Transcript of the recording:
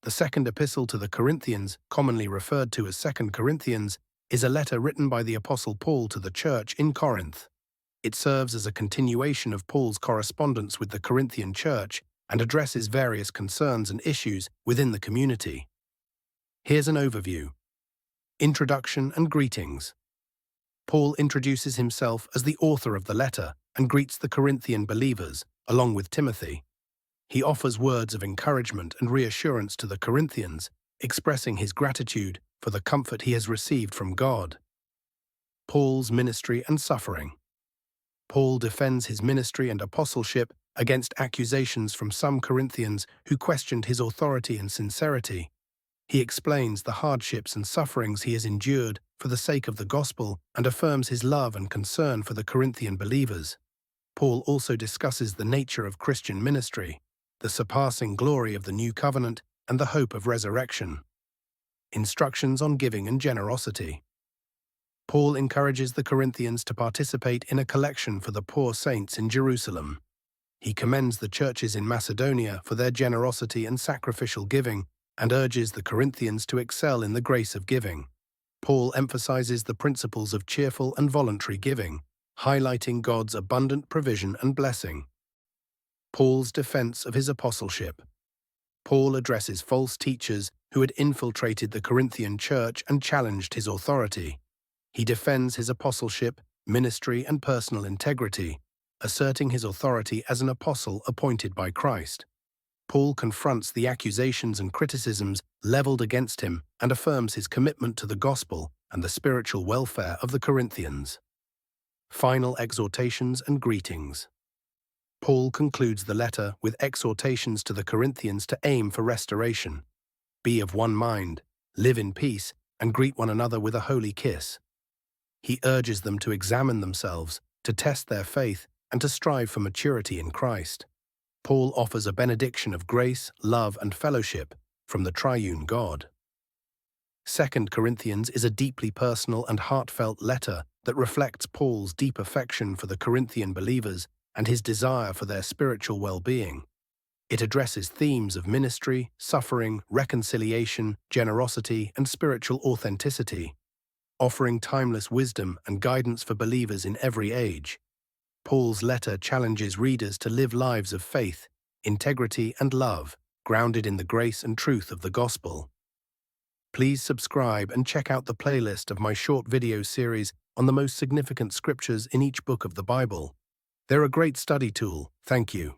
The Second Epistle to the Corinthians, commonly referred to as Second Corinthians, is a letter written by the Apostle Paul to the church in Corinth. It serves as a continuation of Paul's correspondence with the Corinthian church and addresses various concerns and issues within the community. Here's an overview. Introduction and greetings. Paul introduces himself as the author of the letter and greets the Corinthian believers, along with Timothy. He offers words of encouragement and reassurance to the Corinthians, expressing his gratitude for the comfort he has received from God. Paul's ministry and suffering. Paul defends his ministry and apostleship against accusations from some Corinthians who questioned his authority and sincerity. He explains the hardships and sufferings he has endured for the sake of the gospel and affirms his love and concern for the Corinthian believers. Paul also discusses the nature of Christian ministry, the surpassing glory of the new covenant, and the hope of resurrection. Instructions on giving and generosity. Paul encourages the Corinthians to participate in a collection for the poor saints in Jerusalem. He commends the churches in Macedonia for their generosity and sacrificial giving, and urges the Corinthians to excel in the grace of giving. Paul emphasizes the principles of cheerful and voluntary giving, highlighting God's abundant provision and blessing. Paul's defense of his apostleship. Paul addresses false teachers who had infiltrated the Corinthian church and challenged his authority. He defends his apostleship, ministry, and personal integrity, asserting his authority as an apostle appointed by Christ. Paul confronts the accusations and criticisms leveled against him and affirms his commitment to the gospel and the spiritual welfare of the Corinthians. Final exhortations and greetings. Paul concludes the letter with exhortations to the Corinthians to aim for restoration. Be of one mind, live in peace, and greet one another with a holy kiss. He urges them to examine themselves, to test their faith, and to strive for maturity in Christ. Paul offers a benediction of grace, love, and fellowship from the triune God. Second Corinthians is a deeply personal and heartfelt letter that reflects Paul's deep affection for the Corinthian believers and his desire for their spiritual well-being. It addresses themes of ministry, suffering, reconciliation, generosity, and spiritual authenticity, offering timeless wisdom and guidance for believers in every age. Paul's letter challenges readers to live lives of faith, integrity, and love, grounded in the grace and truth of the gospel. Please subscribe and check out the playlist of my short video series on the most significant scriptures in each book of the Bible. They're a great study tool. Thank you.